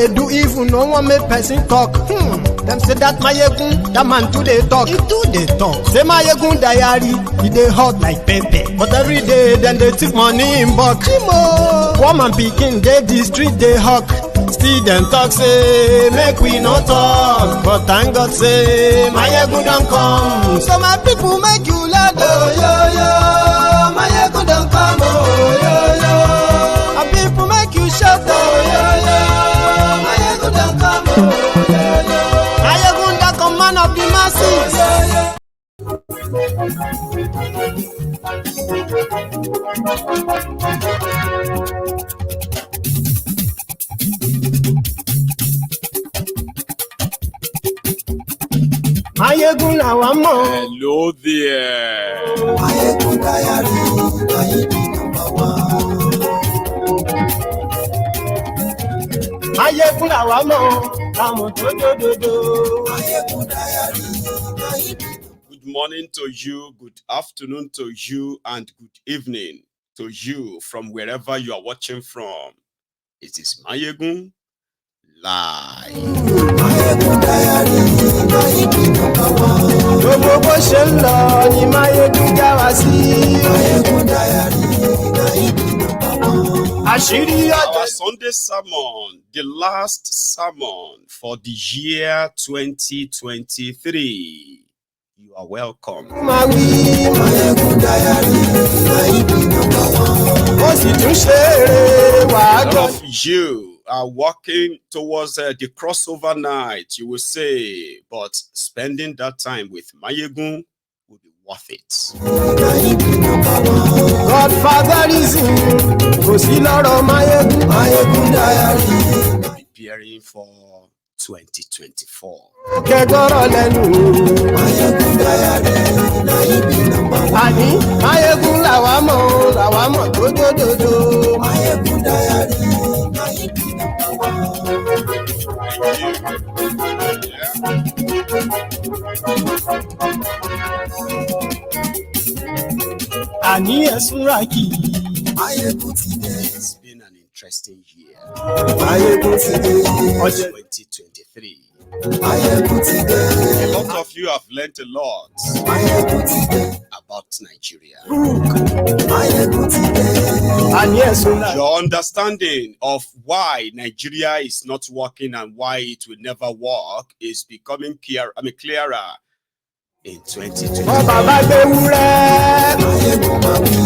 they do even no one make person talk. Them say that Mayegun, that man too they talk. He too they talk. Say Mayegun diary, he they hot like pepper. But every day then they take money in bulk. Woman picking they the street they hawk. Still them talk say make we no talk. But thank God say Mayegun don't come. So my people make you laugh. Oh yo yo, Mayegun don't come. Oh yo yo, and people make you shout. Oh yo yo, Mayegun don't come. Oh yo yo, Mayegun don't come, man of the masses. Mayegun làwa mọ̀. Hello there. Mayegun diary, Mayegun number one. Mayegun làwa mọ̀, làwọn tó dòdòdò. Mayegun diary, Mayegun. Good morning to you, good afternoon to you, and good evening to you from wherever you are watching from. It is Mayegun Live. Mayegun diary, Mayegun number one. Gbogbo bó ṣe ń lọ ni Mayegun já wa sí. Mayegun diary, Mayegun number one. Àṣírí ọjọ́. Our Sunday sermon, the last sermon for the year 2023. You are welcome. Máa wí Mayegun diary, Mayegun number one. Ó sì tún ṣe eré wàá All gbọ́. of you are walking towards the crossover night, you will say, but spending that time with Mayegun will be worth it. Godfatherism kò sí lọ́rọ̀ Mayegun. Mayegun diary. Preparing for 2024. Kẹ́gọ́rọ̀ lẹ́nu. Mayegun diary, Mayegun number one. Àní Mayegun làwa mọ̀ tó dòdòdò. Mayegun diary, Mayegun number one. Àní ẹ̀sùn rà kì í. Mayegun ti dé. It's been an interesting year. Mayegun ti dé. 2023. Mayegun ti dé. A lot of you have learned a lot Mayegun ti dé. about Nigeria. Mayegun ti dé. Àní ẹ̀sùn rà. Your understanding of why Nigeria is not working and why it will never work is becoming clearer in 2020. Ọba bá gbé wúrẹ́. Mayegun máa wí.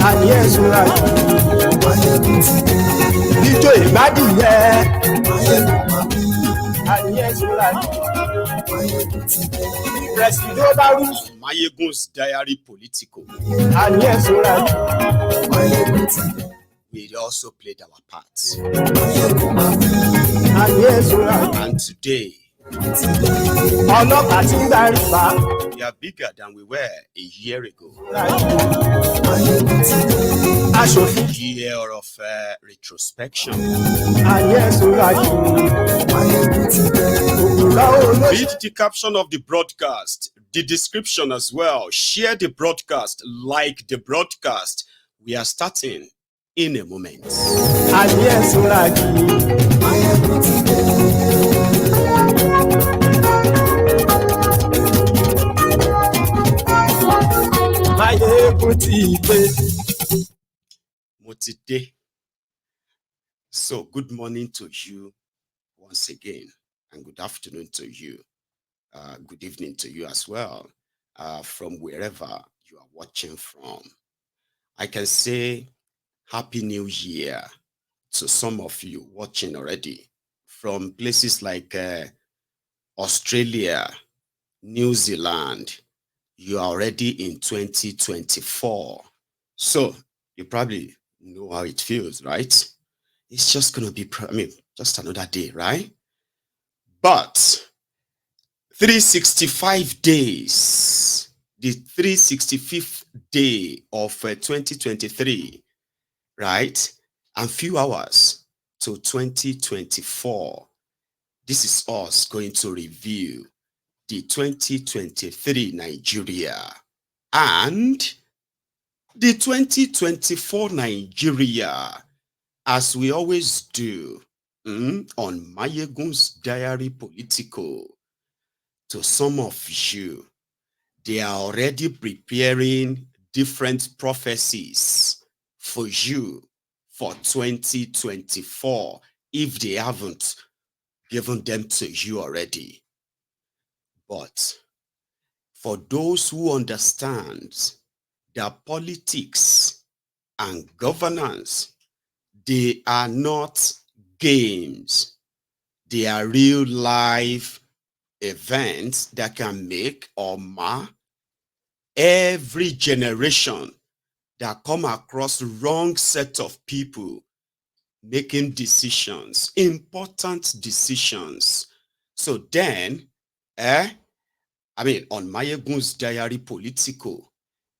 Àní ẹ̀sùn rà. Mayegun ti dé. Ijó ìgbádìyẹ. Mayegun máa wí. Àní ẹ̀sùn rà. Mayegun ti dé. Presido bá rú. Mayegun's diary political. Àní ẹ̀sùn rà. Mayegun ti dé. We also played our parts. Mayegun máa wí. Àní ẹ̀sùn rà. And today, Ọlọ́pàá ti ń darí pa. we are bigger than we were a year ago. Mayegun ti dé. Aṣòfin. Year of retrospection. Àní ẹ̀sùn rà. Mayegun ti dé. Òkúra olóṣèlú. Read the caption of the broadcast, the description as well. Share the broadcast, like the broadcast. We are starting in a moment. Àní ẹ̀sùn rà. Mayegun ti dé. Mayegun ti dé. Mo ti dé. So, good morning to you once again, and good afternoon to you. Good evening to you as well, from wherever you are watching from. I can say Happy New Year to some of you watching already from places like Australia, New Zealand. You are already in 2024. So you probably know how it feels, right? It's just going to be, just another day, right? But 365 days, the 365th day of 2023, right? And few hours to 2024. This is us going to review the 2023 Nigeria and the 2024 Nigeria, as we always do. on Mayegun's Diary Political. To some of you, they are already preparing different prophecies for you for 2024 if they haven't given them to you already. But for those who understand that politics and governance, they are not games. They are real life events that can make or mar every generation that come across wrong set of people making decisions, important decisions. So then, on Mayegun's Diary Political,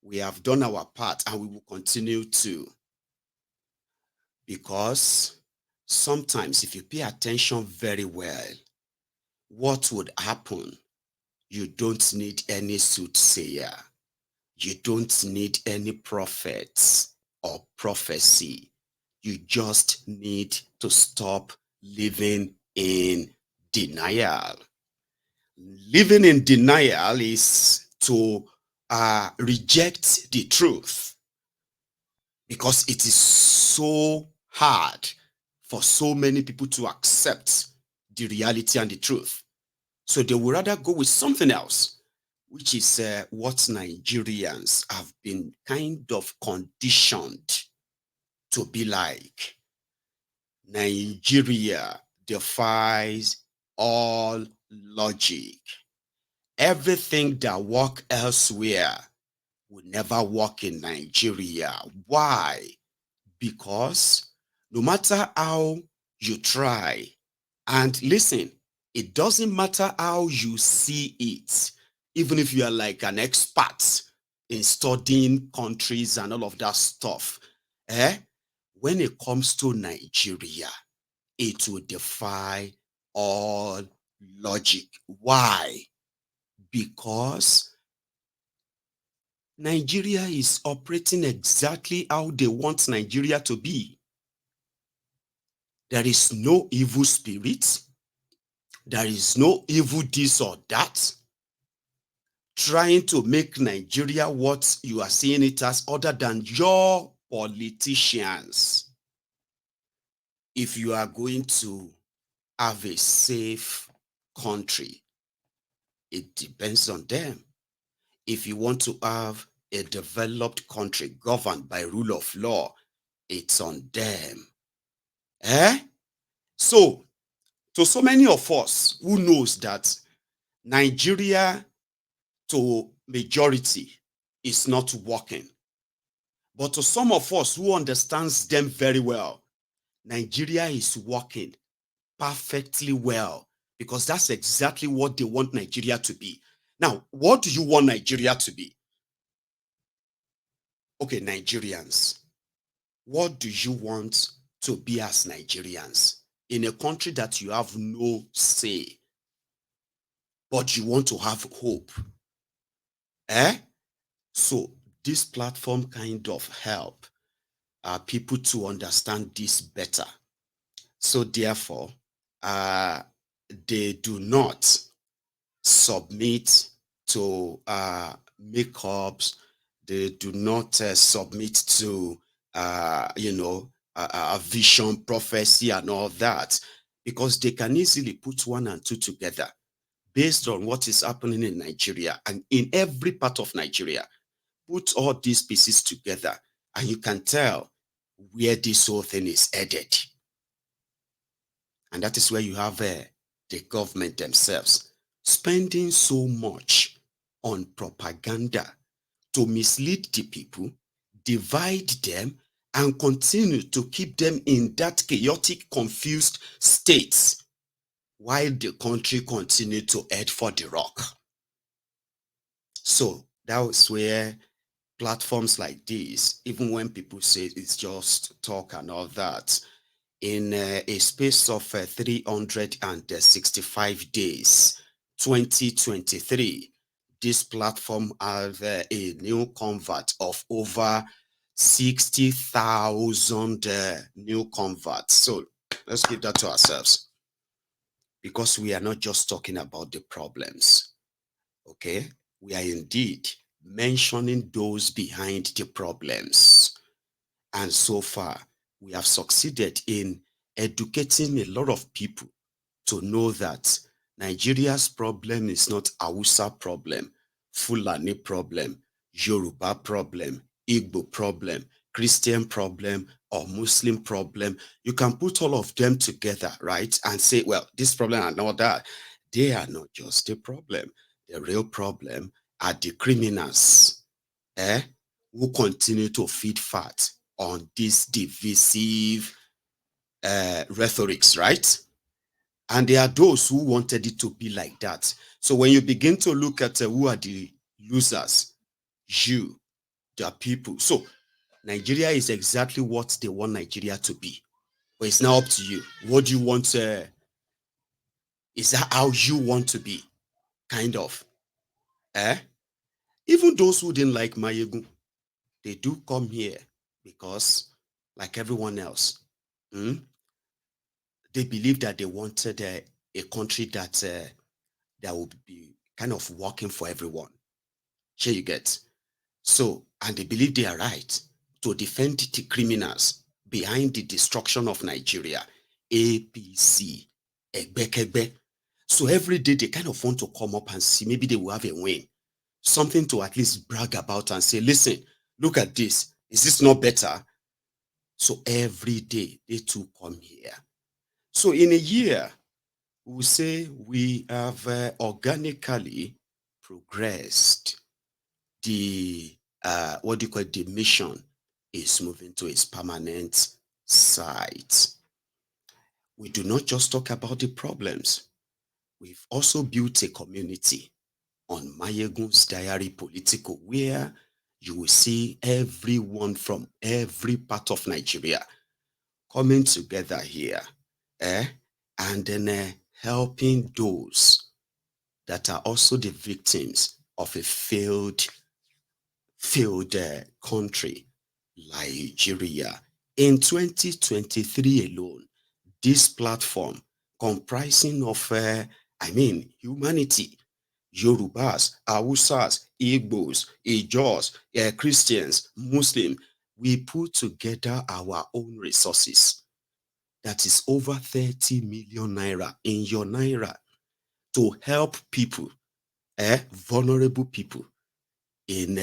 we have done our part and we will continue to. Because sometimes if you pay attention very well, what would happen? You don't need any soothsayer. You don't need any prophets or prophecy. You just need to stop living in denial. Living in denial is to reject the truth, because it is so hard for so many people to accept the reality and the truth. So they would rather go with something else, which is what Nigerians have been kind of conditioned to be like. Nigeria defies all logic. Everything that works elsewhere will never work in Nigeria. Why? Because no matter how you try, and listen, it doesn't matter how you see it, even if you are like an expert in studying countries and all of that stuff, when it comes to Nigeria, it will defy all logic. Why? Because Nigeria is operating exactly how they want Nigeria to be. There is no evil spirit. There is no evil this or that trying to make Nigeria what you are seeing it as, other than your politicians. If you are going to have a safe country, it depends on them. If you want to have a developed country governed by rule of law, it's on them. So, to so many of us who knows that Nigeria to majority is not working, but to some of us who understands them very well, Nigeria is working perfectly well, because that's exactly what they want Nigeria to be. Now, what do you want Nigeria to be? Okay, Nigerians, what do you want to be as Nigerians in a country that you have no say, but you want to have hope? So this platform kind of help people to understand this better. So therefore, they do not submit to makeups. They do not submit to a vision, prophecy, and all that, because they can easily put one and two together based on what is happening in Nigeria and in every part of Nigeria. Put all these pieces together and you can tell where this whole thing is headed. And that is where you have the government themselves spending so much on propaganda to mislead the people, divide them, and continue to keep them in that chaotic, confused state while the country continue to head for the rock. So that was where platforms like this, even when people say it's just talk and all that, in a space of 365 days, 2023, this platform has a new convert of over 60,000 new converts. So Let's give that to ourselves. Because we are not just talking about the problems, okay? We are indeed mentioning those behind the problems. And so far, we have succeeded in educating a lot of people to know that Nigeria's problem is not Hausa problem, Fulani problem, Yoruba problem, Igbo problem, Christian problem, or Muslim problem. You can put all of them together, right? And say, well, this problem and all that. They are not just the problem. The real problem are the criminals, who continue to feed fat on these divisive rhetorics, right? And there are those who wanted it to be like that. So when you begin to look at who are the losers, you, the people. So Nigeria is exactly what they want Nigeria to be. But it's now up to you. What do you want? Is that how you want to be? Kind of. Even those who didn't like Mayegun, they do come here because, like everyone else, they believe that they wanted a country that would be kind of working for everyone. Here you get. So, and they believe they are right to defend the criminals behind the destruction of Nigeria. APC, Egbekegbe. So every day they kind of want to come up and see maybe they will have a win. Something to at least brag about and say, listen, look at this. Is this not better? So every day they too come here. So in a year, we will say we have organically progressed. The what do you call it? The mission is moving to its permanent site. We do not just talk about the problems. We've also built a community on Mayegun's Diary Political, where you will see everyone from every part of Nigeria coming together here, and then helping those that are also the victims of a failed country, Nigeria. In 2023 alone, this platform comprising of, humanity, Yorubas, Hausas, Igbos, Ijos, Christians, Muslim, we put together our own resources. That is over 30 million naira in your naira to help people, vulnerable people in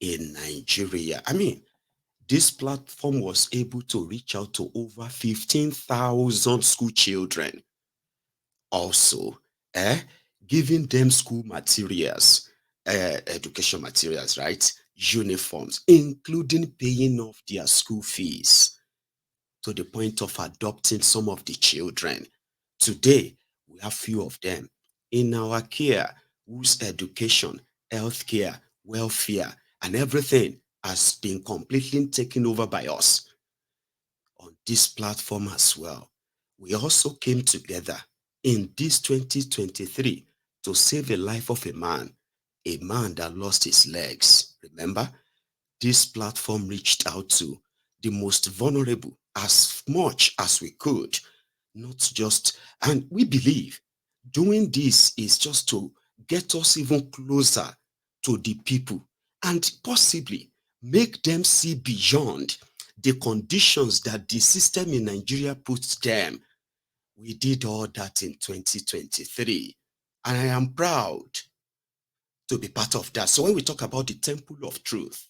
Nigeria. This platform was able to reach out to over 15,000 school children. Also, giving them school materials, education materials, right? Uniforms, including paying off their school fees, to the point of adopting some of the children. Today, we have few of them in our care, whose education, healthcare, welfare, and everything has been completely taken over by us. On this platform as well, we also came together in this 2023 to save the life of a man that lost his legs. Remember, this platform reached out to the most vulnerable as much as we could, not just, and we believe doing this is just to get us even closer to the people and possibly make them see beyond the conditions that the system in Nigeria puts them. We did all that in 2023, and I am proud to be part of that. So when we talk about the Temple of Truth,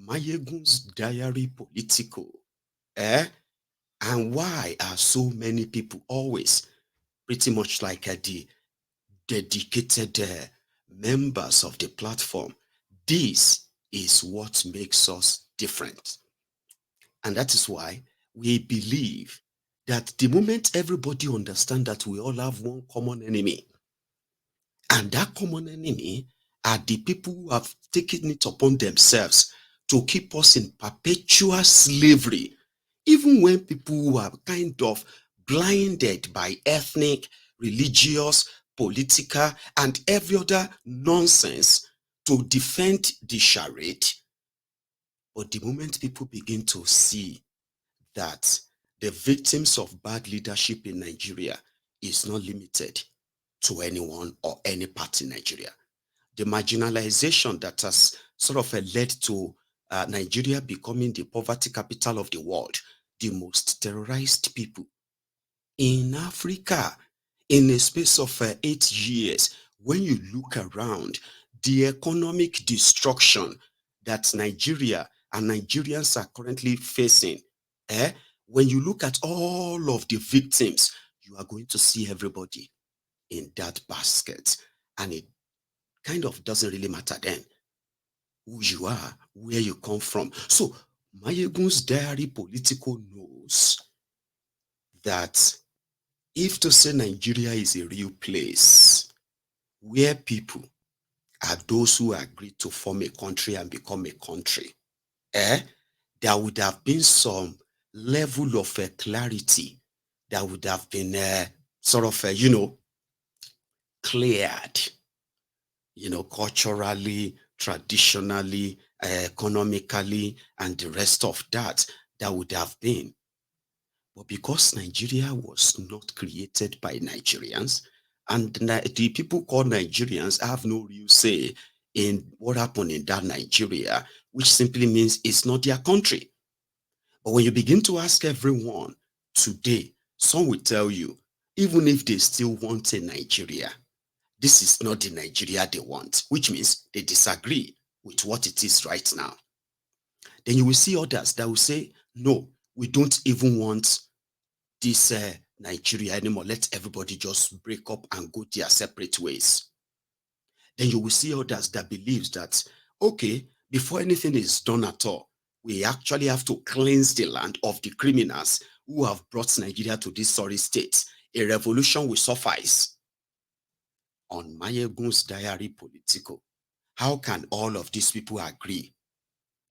Mayegun's Diary Political, and why are so many people always pretty much like the dedicated members of the platform? This is what makes us different. And that is why we believe that the moment everybody understands that we all have one common enemy, and that common enemy are the people who have taken it upon themselves to keep us in perpetual slavery, even when people who are kind of blinded by ethnic, religious, political, and every other nonsense to defend the charade. But the moment people begin to see that the victims of bad leadership in Nigeria is not limited to anyone or any part in Nigeria. The marginalization that has sort of led to Nigeria becoming the poverty capital of the world, the most terrorized people in Africa in a space of 8 years. When you look around, the economic destruction that Nigeria and Nigerians are currently facing, when you look at all of the victims, you are going to see everybody in that basket. And it kind of doesn't really matter then who you are, where you come from. So Mayegun's diary political knows that if to say Nigeria is a real place where people are those who agreed to form a country and become a country, there would have been some level of clarity that would have been sort of, cleared, culturally, traditionally, economically, and the rest of that would have been. But because Nigeria was not created by Nigerians, and the people called Nigerians have no real say in what happened in that Nigeria, which simply means it's not their country. But when you begin to ask everyone today, some will tell you, even if they still want a Nigeria, this is not the Nigeria they want, which means they disagree with what it is right now. Then you will see others that will say, no, we don't even want this Nigeria anymore. Let everybody just break up and go their separate ways. Then you will see others that believes that, okay, before anything is done at all, we actually have to cleanse the land of the criminals who have brought Nigeria to this sorry state. A revolution will suffice. On Mayegun's diary political, how can all of these people agree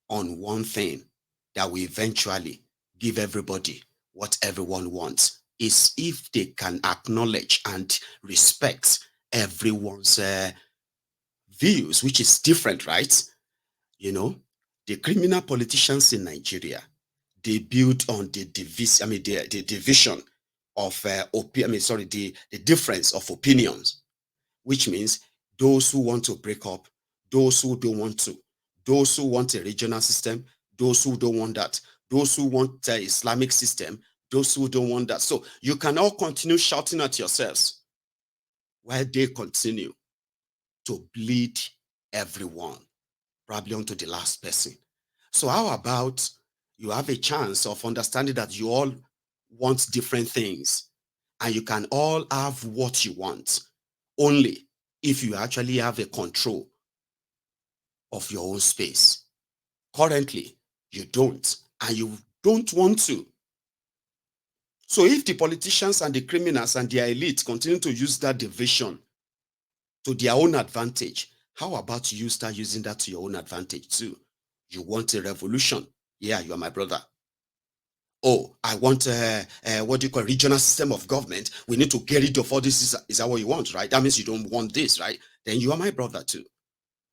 on one thing that will eventually give everybody what everyone wants? Is if they can acknowledge and respect everyone's views, which is different, right? The criminal politicians in Nigeria, they build on the division, the division of the difference of opinions, which means those who want to break up, those who don't want to, those who want a regional system, those who don't want that, those who want the Islamic system, those who don't want that. So you can all continue shouting at yourselves while they continue to bleed everyone, probably onto the last person. So how about you have a chance of understanding that you all want different things and you can all have what you want only if you actually have a control of your own space. Currently, you don't, and you don't want to. So if the politicians and the criminals and their elite continue to use that division to their own advantage, how about you start using that to your own advantage too? You want a revolution? Yeah, you are my brother. Oh, I want what do you call regional system of government. We need to get rid of all this. Is that what you want, right? That means you don't want this, right? Then you are my brother too.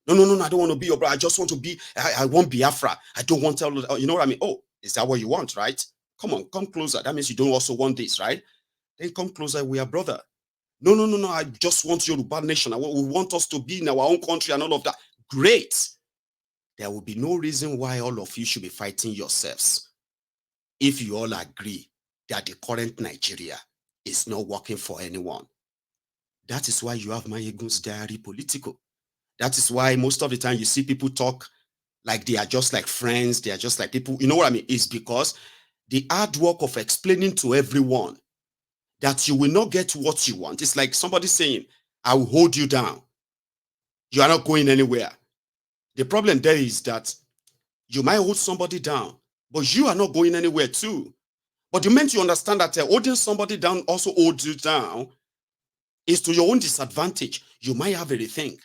No, I don't want to be your brother. I just want to be, I want Biafra. I don't want to, you know what I mean? Oh, is that what you want, right? Come on, come closer. That means you don't also want this, right? Then come closer, we are brother. No, I just want Yoruba nation. We want us to be in our own country and all of that. Great. There will be no reason why all of you should be fighting yourselves if you all agree that the current Nigeria is not working for anyone. That is why you have Mayegun's diary political. That is why most of the time you see people talk like they are just like friends. They are just like people. You know what I mean? It's because the hard work of explaining to everyone that you will not get what you want. It's like somebody saying, I will hold you down. You are not going anywhere. The problem there is that you might hold somebody down, but you are not going anywhere too. But the moment you understand that holding somebody down also holds you down is to your own disadvantage, you might have a rethink.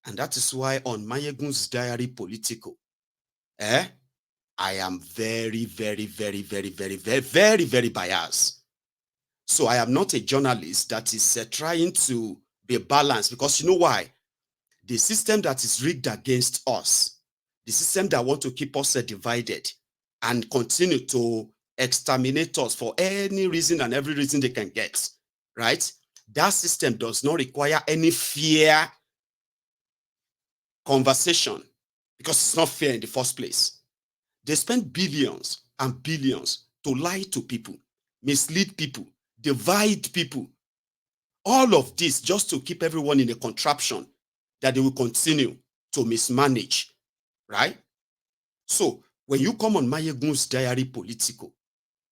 And that is why on Mayegun's diary political, I am very, very, very, very, very, very, very, very biased. So I am not a journalist that is trying to be balanced, because you know why? The system that is rigged against us, the system that want to keep us divided and continue to exterminators for any reason and every reason they can get, right? That system does not require any fair conversation because it's not fair in the first place. They spend billions and billions to lie to people, mislead people, divide people. All of this just to keep everyone in a contraption that they will continue to mismanage, right? So when you come on Mayegun's Diary Political,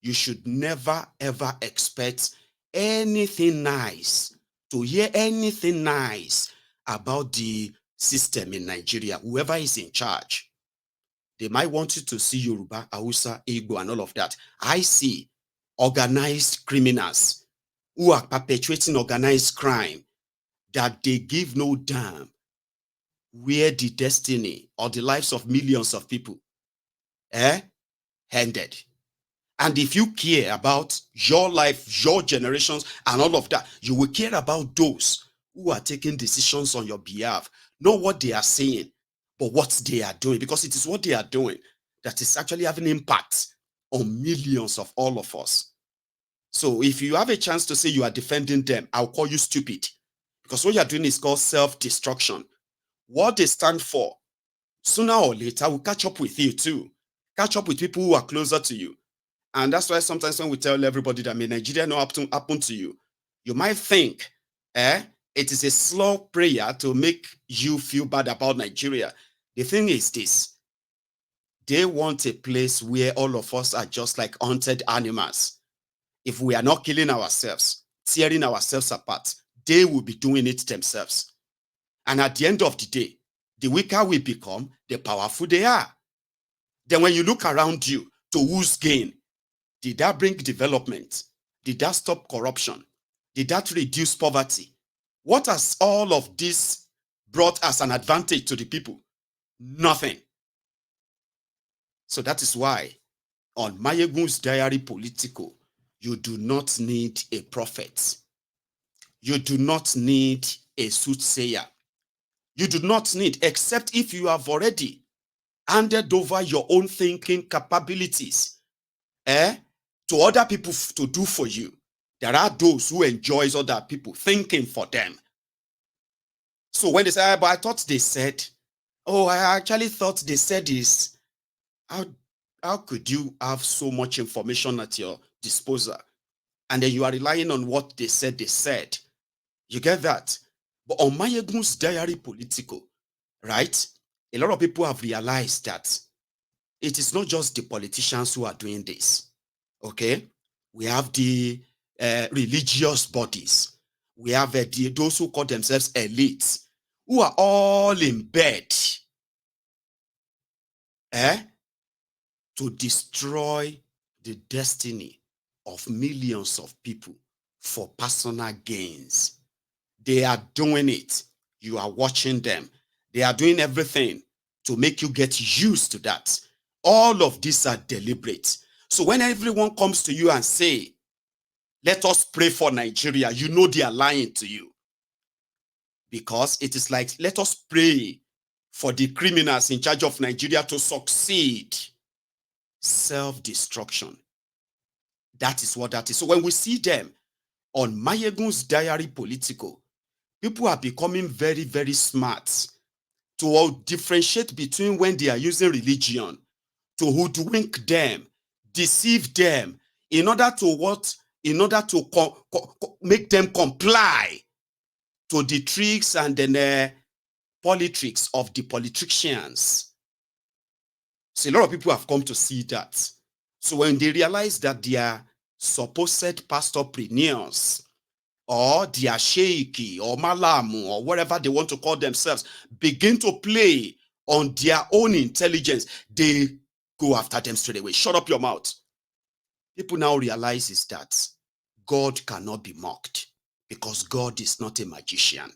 you should never ever expect anything nice, to hear anything nice about the system in Nigeria, whoever is in charge. They might want you to see Yoruba, Hausa, Igbo, and all of that. I see organized criminals who are perpetuating organized crime that they give no damn where the destiny or the lives of millions of people ended. And if you care about your life, your generations, and all of that, you will care about those who are taking decisions on your behalf, not what they are saying, but what they are doing, because it is what they are doing that is actually having impact on millions of all of us. So if you have a chance to say you are defending them, I'll call you stupid, because what you're doing is called self-destruction. What they stand for, sooner or later, will catch up with you too. Catch up with people who are closer to you. And that's why sometimes when we tell everybody that Nigeria not happen to you, you might think it is a slow prayer to make you feel bad about Nigeria. The thing is this: they want a place where all of us are just like hunted animals. If we are not killing ourselves, tearing ourselves apart, they will be doing it themselves. And at the end of the day, the weaker we become, the powerful they are. Then when you look around you, to whose gain? Did that bring development? Did that stop corruption? Did that reduce poverty? What has all of this brought as an advantage to the people? Nothing. So that is why on Mayegun's Diary Political, you do not need a prophet. You do not need a soothsayer. You do not need, except if you have already handed over your own thinking capabilities to other people to do for you. There are those who enjoys other people thinking for them. So when they say, but I thought they said, oh, I actually thought they said this. How could you have so much information at your disposal? And then you are relying on what they said. You get that? But on Mayegun's Diary Political, right? A lot of people have realized that it is not just the politicians who are doing this. Okay? We have the religious bodies. We have those who call themselves elites, who are all in bed to destroy the destiny of millions of people for personal gains. They are doing it. You are watching them. They are doing everything to make you get used to that. All of these are deliberate. So when everyone comes to you and say, let us pray for Nigeria, you know they are lying to you. Because it is like, let us pray for the criminals in charge of Nigeria to succeed. Self-destruction. That is what that is. So when we see them on Mayegun's Diary Political, people are becoming very, very smart to differentiate between when they are using religion to hoodwink them, deceive them, in order to what? In order to make them comply to the tricks and then politics of the politicians. So a lot of people have come to see that. So when they realize that they are supposed pastorpreneurs, or their sheikh or malamu or whatever they want to call themselves, begin to play on their own intelligence, they go after them straight away. Shut up your mouth. People now realize is that God cannot be mocked because God is not a magician.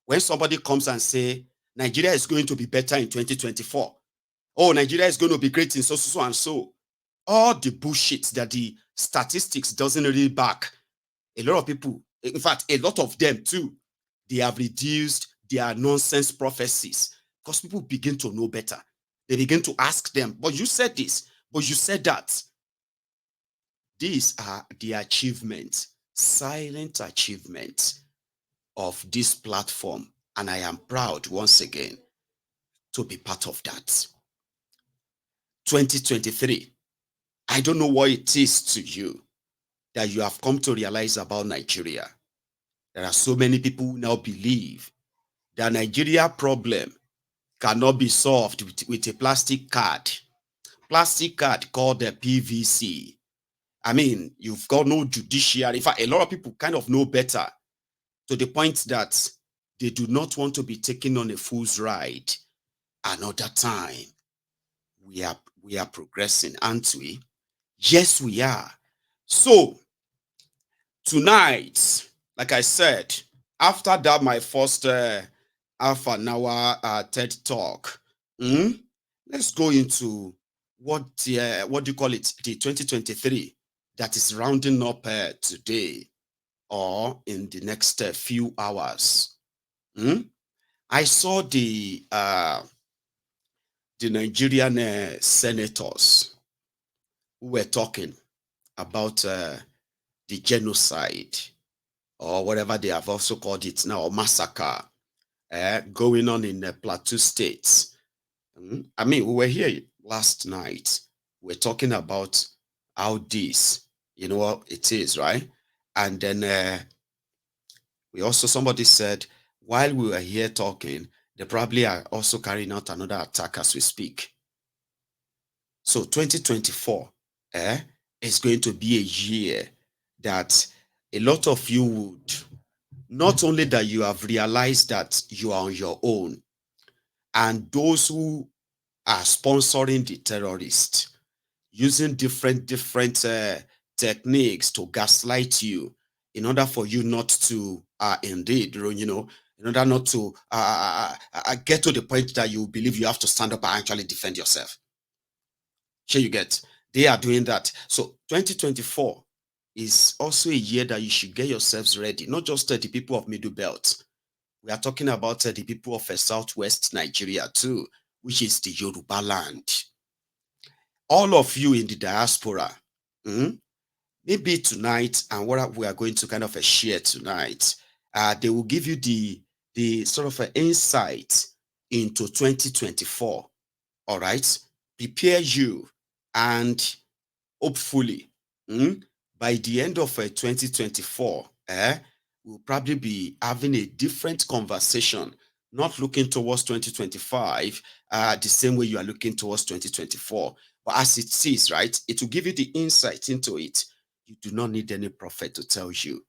When somebody comes and say, Nigeria is going to be better in 2024. Oh, Nigeria is going to be great in so and so. All the bullshit that the statistics doesn't really back. A lot of people, in fact, a lot of them too, they have reduced their nonsense prophecies because people begin to know better. They begin to ask them, but you said this, but you said that. these are the achievements, silent achievements of this platform. And I am proud once again to be part of that. 2023, I don't know what it is to you that you have come to realize about Nigeria. There are so many people who now believe that Nigeria problem cannot be solved with a plastic card called the PVC. I mean, you've got no judiciary. In fact, a lot of people kind of know better, to the point that they do not want to be taken on a fool's ride. Another time, we are progressing, aren't we? Yes, we are. So tonight, like I said, after that, my first half an hour TED talk, let's go into what do you call it, the 2023 that is rounding up today or in the next few hours. I saw the Nigerian senators who were talking about the genocide, or whatever they have also called it now, or massacre, going on in the Plateau states. I mean, we were here last night. We're talking about how this, you know what it is, right? And then somebody said, while we were here talking, they probably are also carrying out another attack as we speak. So 2024 is going to be a year that a lot of you would, not only that you have realized that you are on your own, and those who are sponsoring the terrorists, using different techniques to gaslight you in order for you not to, indeed, you know, in order not to get to the point that you believe you have to stand up and actually defend yourself. Sure, you get, they are doing that. So 2024 is also a year that you should get yourselves ready, not just the people of Middle Belt. We are talking about the people of Southwest Nigeria too, which is the Yoruba land. All of you in the diaspora, maybe tonight, and what we are going to kind of share tonight, they will give you the sort of insight into 2024. All right, prepare you, and hopefully, by the end of 2024, we'll probably be having a different conversation, not looking towards 2025 the same way you are looking towards 2024. But as it is, right, it will give you the insight into it. You do not need any prophet to tell you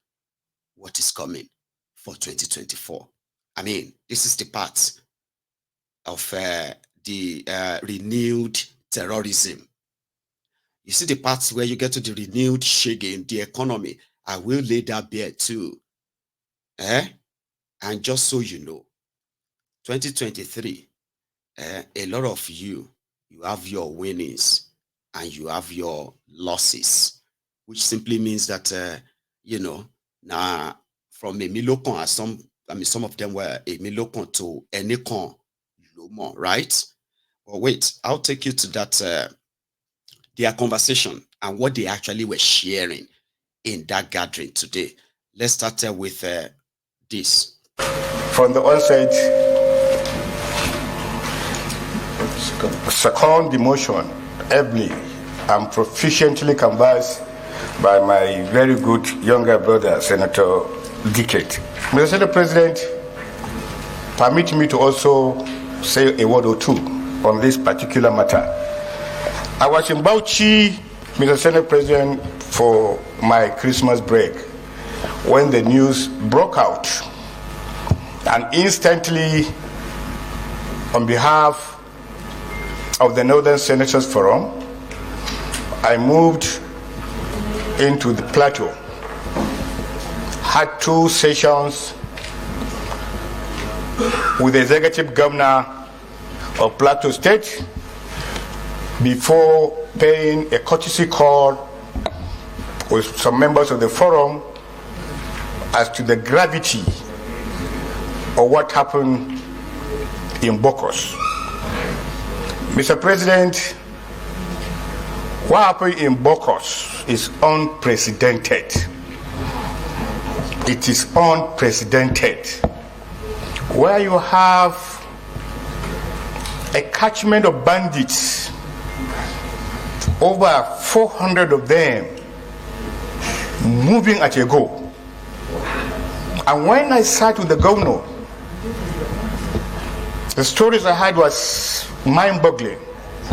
what is coming for 2024. I mean, this is the part of the renewed terrorism. You see the parts where you get to the renewed shaking, the economy. I will lay that bare too. And just so you know, 2023, a lot of you have your winnings and you have your losses, which simply means that, you know, now from a milocon, some of them were a milocon to enikon lomo, right? But wait, I'll take you to that, their conversation and what they actually were sharing in that gathering today. Let's start with this. From the onset, second the motion ably and proficiently canvassed by my very good younger brother, Senator Dickett. Mr. Senate President, permit me to also say a word or two on this particular matter. I was in Bauchi, Mr. Senate President, for my Christmas break when the news broke out. And instantly, on behalf of the Northern Senators Forum, I moved into the plateau, had 2 sessions with the executive governor of Plateau State before paying a courtesy call with some members of the forum as to the gravity of what happened in Bokos. Mr. President, What happened in Bokos is unprecedented. It is unprecedented. Where you have a catchment of bandits, over 400 of them moving at a go. And when I sat with the governor, the stories I had was mind-boggling.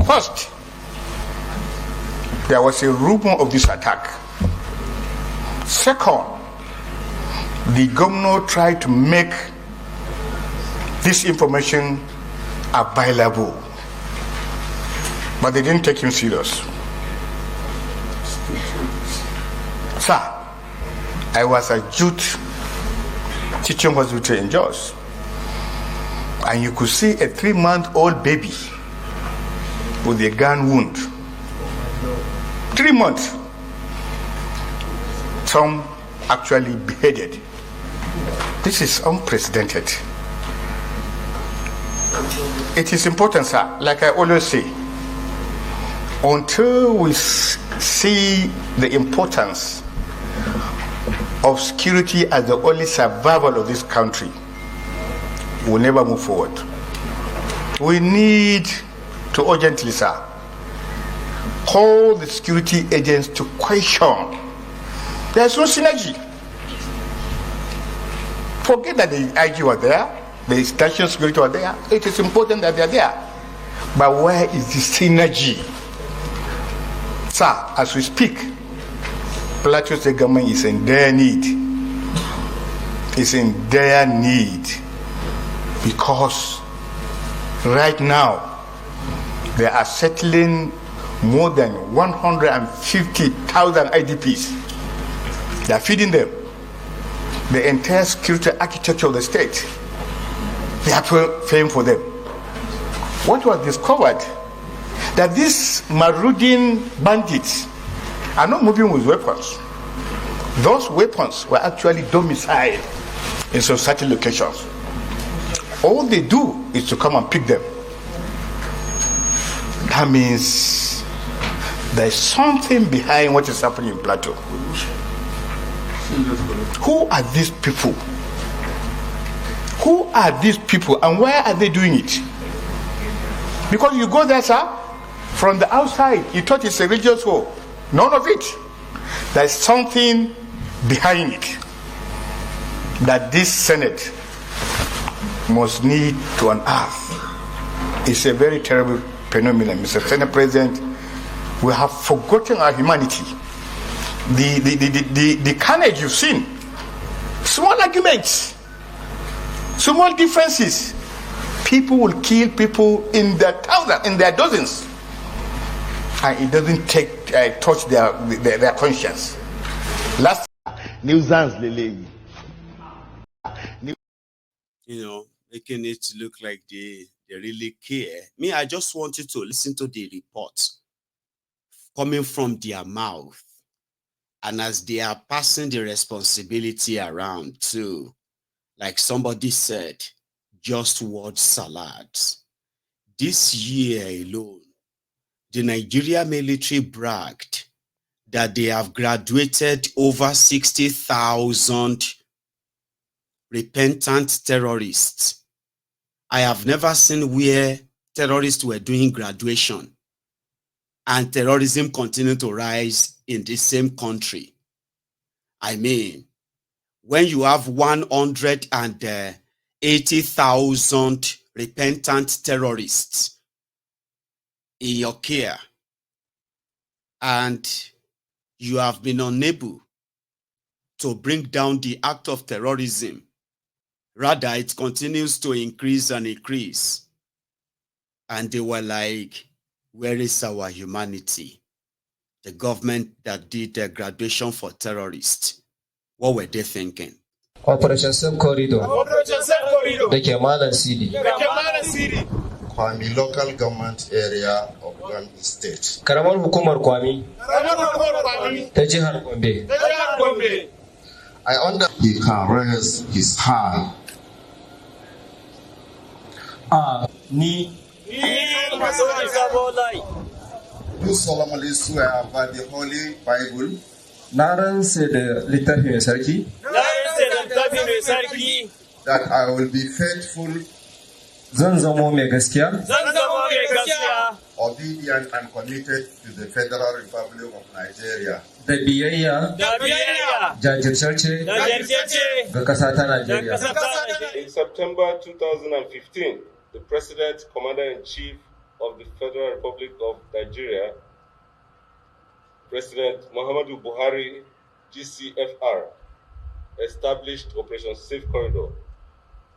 First, there was a rumor of this attack. Second, the governor tried to make this information available, but they didn't take him serious. Sir, I was at Jute Teaching Hospital in Jos, and you could see a 3-month-old baby with a gun wound. 3 months. Some actually beheaded. This is unprecedented. It is important, sir, like I always say, until we see the importance of security as the only survival of this country, we'll never move forward. We need to urgently, sir, call the security agents to question. There's no synergy. Forget that the IG was there, the station security was there. It is important that they are there. But where is the synergy? Sir, as we speak, Plateau State government is in dire need. It's in dire need because right now they are settling more than 150,000 IDPs. They are feeding them. The entire security architecture of the state, they are paying for them. What was discovered? That these marauding bandits are not moving with weapons. Those weapons were actually domiciled in some certain locations. All they do is to come and pick them. That means there's something behind what is happening in Plateau. Who are these people? Who are these people and why are they doing it? Because you go there, sir, from the outside, you thought it's a religious war. None of it. There's something behind it that this Senate must need to unearth. It's a very terrible phenomenon, Mr. Senate President. We have forgotten our humanity. The carnage you've seen, small arguments, small differences. People will kill people in their thousands, in their dozens, and it doesn't touch their conscience. Last nuisance, making it look like they really care. Me, I just want you to listen to the report coming from their mouth, and as they are passing the responsibility around too, like somebody said, just word salads. This year alone, the Nigeria military bragged that they have graduated over 60,000 repentant terrorists. I have never seen where terrorists were doing graduation and terrorism continued to rise in the same country. I mean, when you have 180,000 repentant terrorists in your care, and you have been unable to bring down the act of terrorism, rather it continues to increase and increase. And they were like, where is our humanity? The government that did the graduation for terrorists, what were they thinking? Operation Safe Corridor. The Kemalan City. Kwami local government area of Gombe State. Karamar Hukumar Kwami. Tajihar Gombe. I understand he can raise his hand. Ni. do solemnly swear by the Holy Bible na rantse da littafi mai sarki that I will be faithful, zan zamo mai gaskiya, obedient, and committed to the Federal Republic of Nigeria, da biyayya jajirce ga ƙasa ta Najeriya. In September 2015, the President, Commander-in-Chief of the Federal Republic of Nigeria, President Muhammadu Buhari, GCFR, established Operation Safe Corridor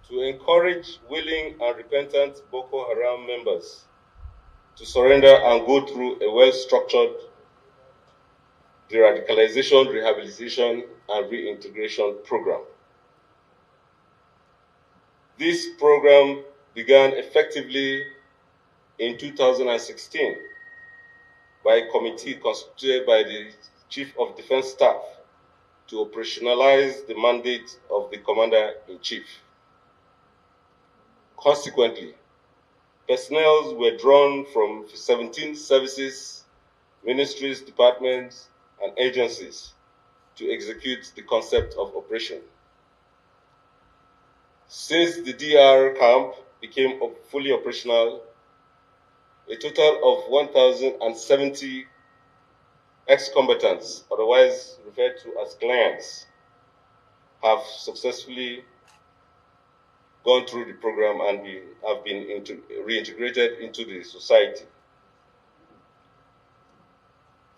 to encourage willing and repentant Boko Haram members to surrender and go through a well-structured de-radicalization, rehabilitation, and reintegration program. This program began effectively in 2016 by a committee constituted by the Chief of Defense Staff to operationalize the mandate of the Commander-in-Chief. Consequently, personnel were drawn from 17 services, ministries, departments, and agencies to execute the concept of operation. Since the DR camp became fully operational, a total of 1,070 ex-combatants, otherwise referred to as clients, have successfully gone through the program and have been reintegrated into the society.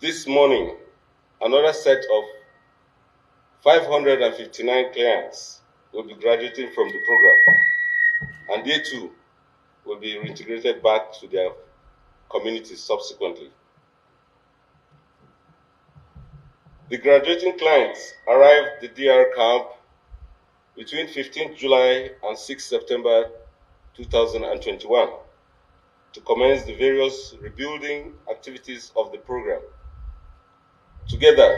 This morning, another set of 559 clients will be graduating from the program, and they too will be reintegrated back to their communities subsequently. The graduating clients arrived at the DR camp between 15th July and 6th September 2021 to commence the various rebuilding activities of the program. Together,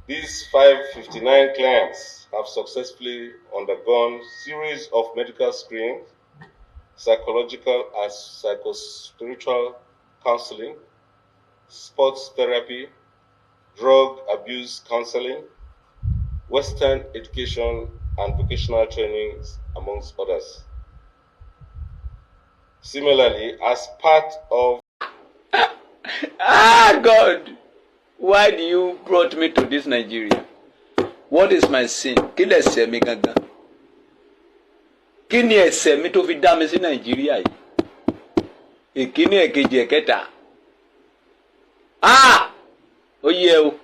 these 559 clients have successfully undergone a series of medical screenings, psychological and psychospiritual counseling, sports therapy, drug abuse counseling, Western education and vocational trainings, amongst others. Similarly, as part of God, why do you brought me to this Nigeria? What is my sin? Kí lẹ ṣẹ̀ mi gangan? Kí ni ẹ̀ṣẹ̀ mi tó fi dá mi sí Nàìjíríà yìí? Ìkíní, èkejì, ẹ̀kẹta. Ó yẹ o.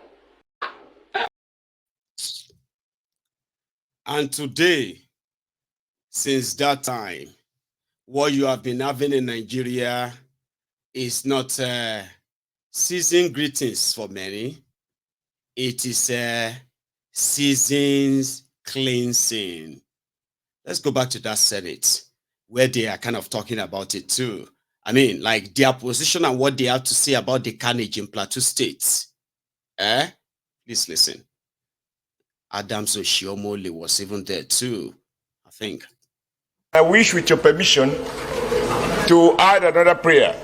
And today, since that time, what you have been having in Nigeria is not season greetings for many. It is seasons cleansing. Let's go back to that Senate, where they are kind of talking about it too. I mean, like their position and what they have to say about the carnage in Plateau State. Please listen. Adams Oshiomole was even there too, I think. I wish, with your permission, to add another prayer.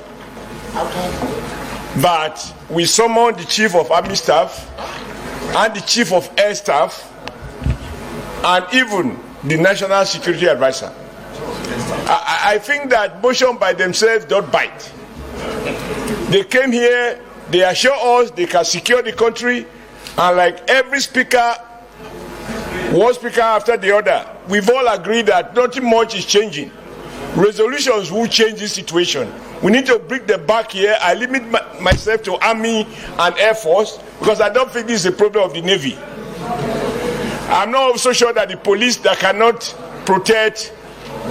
That we summon the Chief of Army Staff and the Chief of Air Staff and even the National Security Advisor. I think that motion by themselves don't bite. They came here, they assure us they can secure the country, and like every speaker, one speaker after the other, we've all agreed that nothing much is changing. Resolutions will change this situation. We need to bring them back here. I limit myself to Army and Air Force because I don't think this is a problem of the Navy. I'm not also sure that the police that cannot protect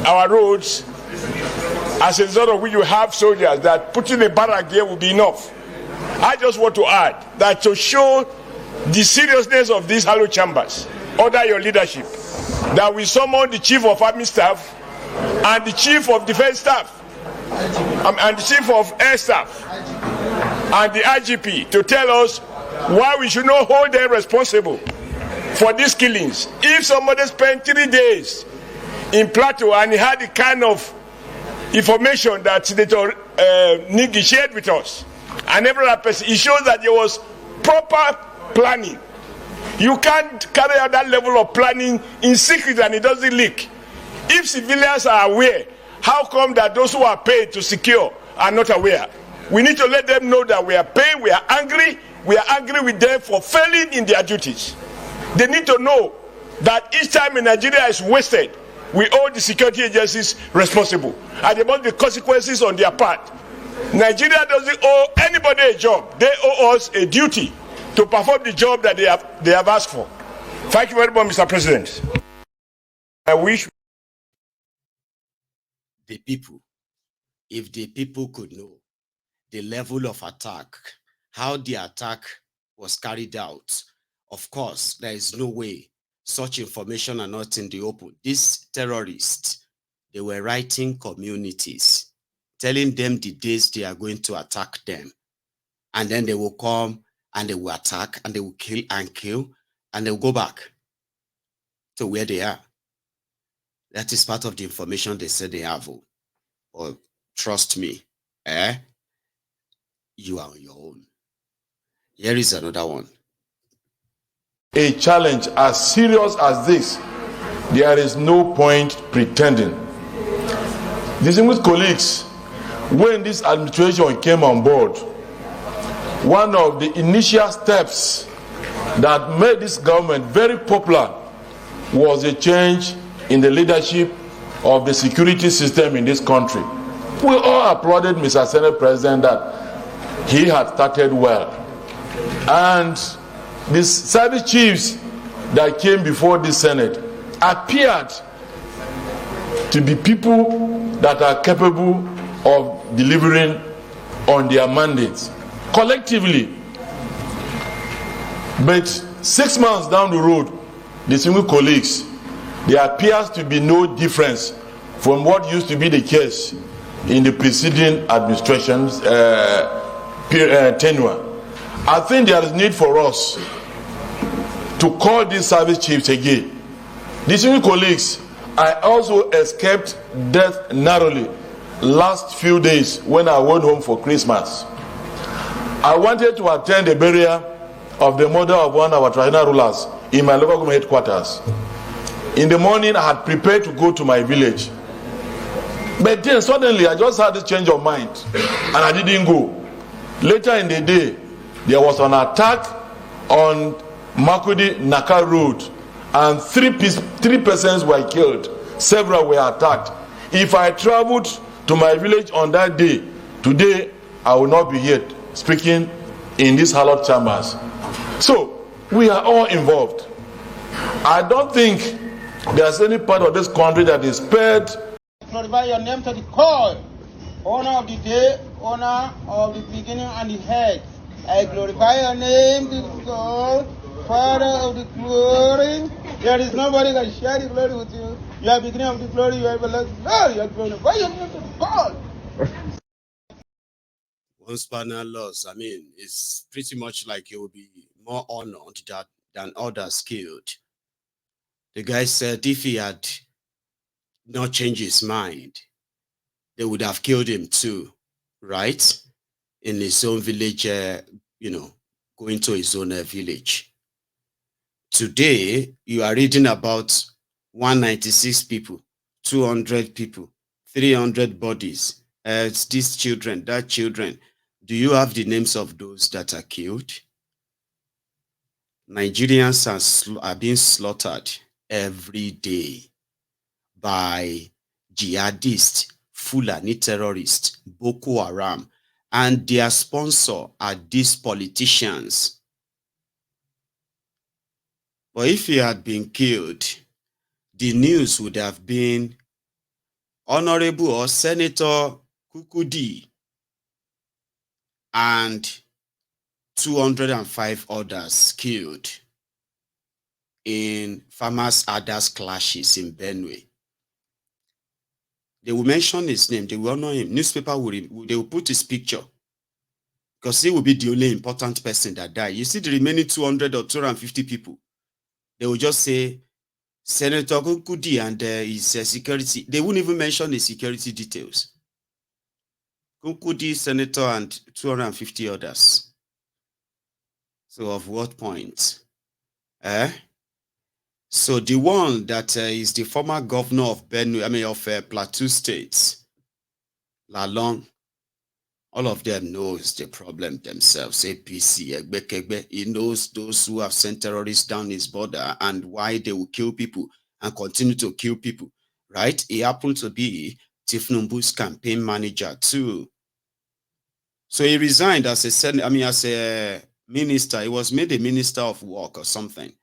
our roads, as a result of which you have soldiers, that putting a barrack there will be enough. I just want to add that to show the seriousness of these hollow chambers, under your leadership, that we summon the Chief of Army Staff and the Chief of Defense Staff and the Chief of Air Staff and the IGP to tell us why we should not hold them responsible for these killings. If somebody spent 3 days in Plateau and he had the kind of information that Senator Nigi shared with us, and every other person. It shows that there was proper planning. You can't carry out that level of planning in secret and it doesn't leak. If civilians are aware, how come that those who are paid to secure are not aware? We need to let them know that we are paid, we are angry with them for failing in their duties. They need to know that each time in Nigeria is wasted, we owe the security agencies responsible, and there must be consequences on their part. Nigeria doesn't owe anybody a job. They owe us a duty to perform the job that they have asked for. Thank you very much, Mr. President. I wish the people, if the people could know the level of attack, how the attack was carried out, of course, there is no way such information are not in the open. These terrorists, they were writing communities, telling them the days they are going to attack them. And then they will come and they will attack and they will kill, and they will go back to where they are. That is part of the information they said they have. Or trust me, you are on your own. Here is another one. A challenge as serious as this, there is no point pretending. Distinguished colleagues, when this administration came on board, one of the initial steps that made this government very popular was a change in the leadership of the security system in this country. We all applauded Mr. Senate President that he had started well. And the service chiefs that came before the Senate appeared to be people that are capable of delivering on their mandates collectively. But 6 months down the road, distinguished colleagues, there appears to be no difference from what used to be the case in the preceding administration's tenure. I think there is need for us to call these service chiefs again. Distinguished colleagues, I also escaped death narrowly last few days when I went home for Christmas. I wanted to attend the burial of the mother of one of our traditional rulers in my local government headquarters. In the morning, I had prepared to go to my village. But then suddenly, I just had a change of mind and I didn't go. Later in the day, there was an attack on Makudi Naka Road and three persons were killed. Several were attacked. If I traveled to my village on that day, today I will not be here speaking in these hallowed chambers. So we are all involved. I don't think there's any part of this country that is spared. Glorify your name to the core, owner of the day, owner of the beginning and the head. I glorify your name to the soul, Father of the glory. There is nobody can share the glory with you. You are beginning of the glory, you are everlasting glory. You are glorify your name to the God. One spanner loss, I mean, it's pretty much like you will be more honored than others killed. The guy said if he had not changed his mind, they would have killed him too, right? In his own village, going to his own village. Today, you are reading about 196 people, 200 people, 300 bodies. It's these children, that children. Do you have the names of those that are killed? Nigerians are being slaughtered every day by jihadists, Fulani terrorists, Boko Haram, and their sponsor are these politicians. But if he had been killed, the news would have been Honorable or Senator Kukudi and 205 others killed in farmers' others clashes in Benue. They will mention his name, they will honor him. Newspaper they will put his picture because he will be the only important person that died. You see the remaining 200 or 250 people, they will just say Senator Kukudi and his security. They won't even mention the security details. Kunkudi senator and 250 others. So of what point? So the one that is the former governor of Plateau State, Lalong, all of them knows the problem themselves. APC, Egbekegbe, he knows those who have sent terrorists down his border and why they will kill people and continue to kill people, right? He happened to be Tifnumbu's campaign manager too. So he resigned as a minister. He was made a minister of work or something.